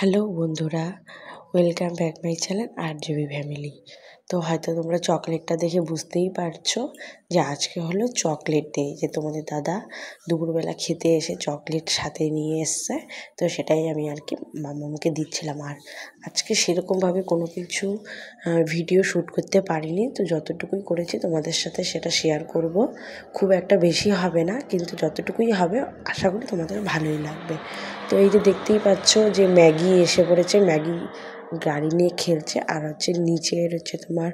Hello বন্ধুরা, welcome back my channel RJB family. তো হয়তো তোমরা চকলেটটা দেখে বুঝতেই পারছো যে আজকে হলো চকলেট ডে, যে তোমাদের দাদা দুপুরবেলা খেতে এসে চকলেট সাথে নিয়ে এসছে। তো সেটাই আমি আর কি মামাকে দিচ্ছিলাম। আর আজকে সেরকমভাবে কোনো কিছু ভিডিও শ্যুট করতে পারিনি, তো যতটুকুই করেছি তোমাদের সাথে সেটা শেয়ার করব। খুব একটা বেশি হবে না, কিন্তু যতটুকুই হবে আশা করি তোমাদের ভালোই লাগবে। তো এই যে দেখতেই পাচ্ছ যে ম্যাগি এসে পড়েছে, ম্যাগি গাড়ি নিয়ে খেলছে। আর নিচের তোমার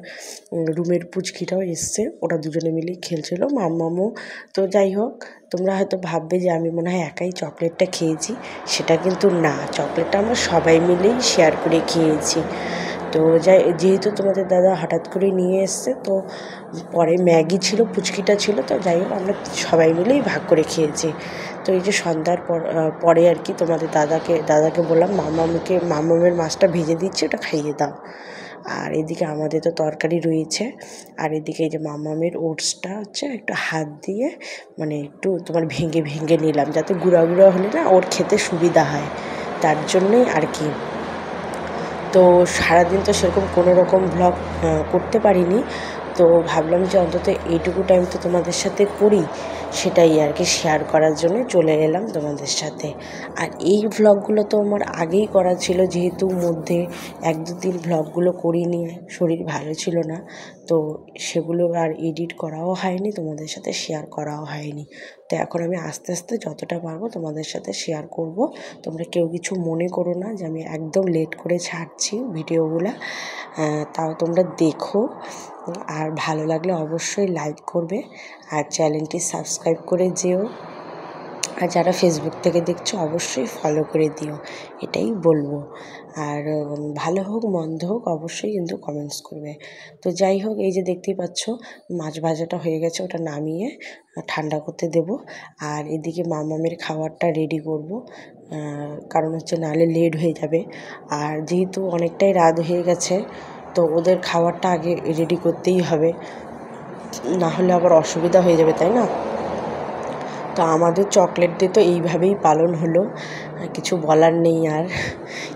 রুমের পুচকিটাও এসছে, ওরা দুজনে মিলেই খেলছিল, মাম্মামও। তো যাই হোক, তোমরা হয়তো ভাববে যে আমি মনে হয় একাই চকলেটটা খেয়েছি, সেটা কিন্তু না, চকলেটটা আমরা সবাই মিলেই শেয়ার করে খেয়েছি। তো যেহেতু তোমাদের দাদা হঠাৎ করে নিয়ে এসছে, তো পরে ম্যাগি ছিল, পুচকিটা ছিল, তো যাই হোক আমরা সবাই মিলেই ভাগ করে খেয়েছি। তো এই যে সন্ধ্যার পরে আর কি তোমাদের দাদাকে বললাম মামামের মাছটা ভেজে দিচ্ছি, ওটা খাইয়ে দাও। আর এদিকে আমাদের তো তরকারি রয়েছে। আর এদিকে এই যে মামামের ওটসটা একটু হাত দিয়ে মানে একটু তোমার ভেঙে ভেঙে নিলাম, যাতে গুঁড়া গুঁড়া হলে না ওর খেতে সুবিধা হয়, তার জন্যই আর কি। তো সারাদিন তো সেরকম কোনো রকম ভ্লগ করতে পারিনি, তো ভাবলাম যে অন্তত এইটুকু টাইম তো তোমাদের সাথে করি, সেটাই আর কি শেয়ার করার জন্য চলে এলাম তোমাদের সাথে। আর এই ভ্লগগুলো তো আমার আগেই করা ছিল, যেহেতু মধ্যে 1-2 দিন ভ্লগগুলো করিনি, শরীর ভালো ছিল না, তো সেগুলো আর এডিট করাও হয়নি, তোমাদের সাথে শেয়ার করাও হয়নি। তো এখন আমি আস্তে আস্তে যতটা পারবো তোমাদের সাথে শেয়ার করব। তোমরা কেউ কিছু মনে করো না যে আমি একদম লেট করে ছাড়ছি ভিডিওগুলো, তাও তোমরা দেখো। আর ভালো লাগলে অবশ্যই লাইক করবে, আর চ্যানেলটি সাবস্ক্রাইব করে যেও। আর যারা ফেসবুক থেকে দেখছো অবশ্যই ফলো করে দিও, এটাই বলবো। আর ভালো হোক মন্দ হোক অবশ্যই কিন্তু কমেন্টস করবে। তো যাই হোক, এই যে দেখতেই পাচ্ছ মাছ ভাজাটা হয়ে গেছে, ওটা নামিয়ে ঠান্ডা করতে দেব। আর এদিকে মামামের খাবারটা রেডি করব, কারণ নাহলে লেট হয়ে যাবে। আর যেহেতু অনেকটাই রাত হয়ে গেছে, তো ওদের খাবারটা আগে রেডি করতেই হবে, না হলে আবার অসুবিধা হয়ে যাবে, তাই না? তো আমাদের চকলেট ডে তো এইভাবেই পালন হলো, কিছু বলার নেই। আর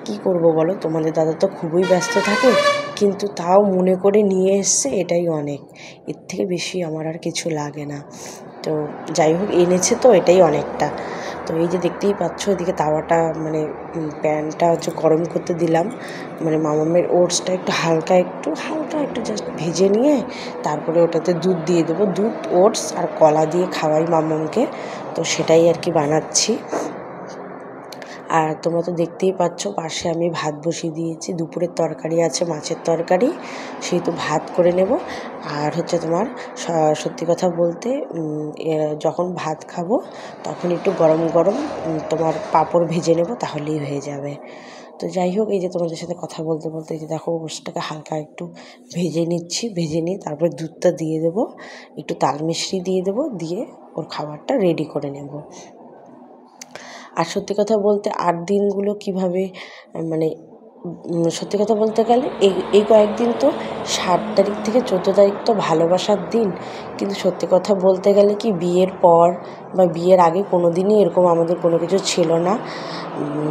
কি করব বলো, তোমাদের দাদা তো খুবই ব্যস্ত থাকে, কিন্তু তাও মনে করে নিয়ে এসছে, এটাই অনেক, এর থেকে বেশি আমার আর কিছু লাগে না। তো যাই হোক, এনেছে তো এটাই অনেকটা। তো এই যে দেখতেই পাচ্ছ, এদিকে তাওয়াটা মানে প্যানটা গরম করতে দিলাম, মানে মামামের ওটসটা একটু হালকা একটু জাস্ট ভেজে নিয়ে তারপরে ওটাতে দুধ দিয়ে দেবো। দুধ, ওটস আর কলা দিয়ে খাওয়াই মামামকে, তো সেটাই আর কি বানাচ্ছি। আর তোমরা তো দেখতেই পাচ্ছ পাশে আমি ভাত বসিয়ে দিয়েছি, দুপুরের তরকারি আছে, মাছের তরকারি, সেহেতু ভাত করে নেব। আর তোমার সত্যি কথা বলতে যখন ভাত খাবো তখন একটু গরম গরম তোমার পাঁপড় ভেজে নেব, তাহলেই হয়ে যাবে। তো যাই হোক, এই যে তোমাদের সাথে কথা বলতে বলতে এই যে দেখো ওটসটাকে হালকা একটু ভেজে নিয়ে তারপরে দুধটা দিয়ে দেবো, একটু তাল মিশ্রি দিয়ে দেবো, দিয়ে ওর খাবারটা রেডি করে নেব। আর সত্যি কথা বলতে 8 দিনগুলো কীভাবে মানে সত্যি কথা বলতে গেলে এই কয়েকদিন তো 7 তারিখ থেকে 14 তারিখ তো ভালোবাসার দিন, কিন্তু সত্যি কথা বলতে গেলে কি বিয়ের পর বা বিয়ের আগে কোনো দিনই এরকম আমাদের কোনো কিছু ছিল না।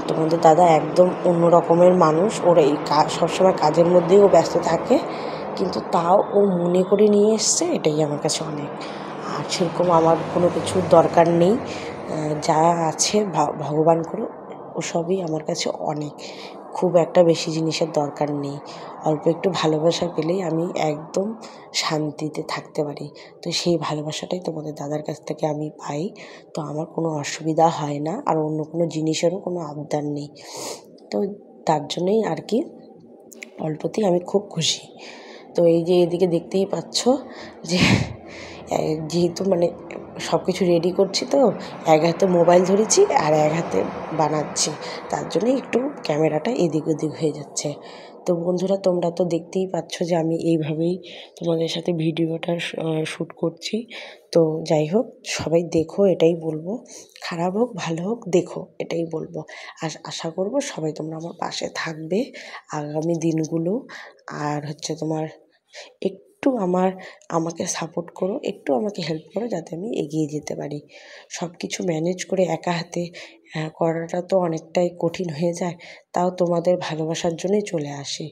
তোমাদের দাদা একদম অন্য রকমের মানুষ, ওর এই সবসময় কাজের মধ্যেই ও ব্যস্ত থাকে, কিন্তু তাও ও মনে করে নিয়ে এসছে, এটাই আমার কাছে অনেক। আর সেরকম আমার কোনো কিছুর দরকার নেই, যা আছে ভগবান করো, ওসবই আমার কাছে অনেক, খুব একটা বেশি জিনিসের দরকার নেই। অল্প একটু ভালোবাসা পেলেই আমি একদম শান্তিতে থাকতে পারি। তো সেই ভালোবাসাটাই তোমাদের দাদার কাছ থেকে আমি পাই, তো আমার কোনো অসুবিধা হয় না, আর অন্য কোনো জিনিসেরও কোনো আবদার নেই। তো তার জন্যই আর কি অল্পতেই আমি খুব খুশি। তো এই যে এদিকে দেখতেই পাচ্ছ যে যেহেতু মানে সব কিছু রেডি করছি, তো এক হাতে মোবাইল ধরেছি আর এক হাতে বানাচ্ছি, তার জন্যই একটু ক্যামেরাটা এদিক ওদিক হয়ে যাচ্ছে। তো বন্ধুরা, তোমরা তো দেখতেই পাচ্ছ যে আমি এইভাবেই তোমাদের সাথে ভিডিওটা শ্যুট করছি। তো যাই হোক, সবাই দেখো, এটাই বলবো, খারাপ হোক ভালো হোক দেখো, এটাই বলবো। আর আশা করব সবাই তোমরা আমার পাশে থাকবে আগামী দিনগুলো। আর তোমার একটু আমাকে সাপোর্ট করো, একটু আমাকে হেল্প করো যাতে আমি এগিয়ে যেতে পারি। সব কিছু ম্যানেজ করে একা হাতে করাটা তো অনেকটাই কঠিন হয়ে যায়। তাও তোমাদের ভালোবাসার জন্যই চলে আসি।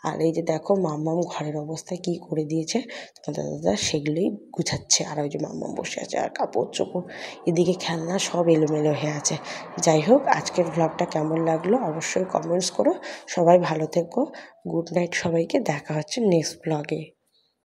আর এই যে দেখো মাম্মাম ঘরের অবস্থা কী করে দিয়েছে, তোমাদের দাদা সেগুলোই গুছাচ্ছে। আর ওই যে মাম্মাম বসে আছে, আর কাপড় চোপড় এদিকে খেলনা সব এলোমেলো হয়ে আছে। যাই হোক, আজকের ভ্লগটা কেমন লাগলো অবশ্যই কমেন্টস করো। সবাই ভালো থেকো। গুড নাইট সবাইকে, দেখা হচ্ছে নেক্সট ভ্লগে।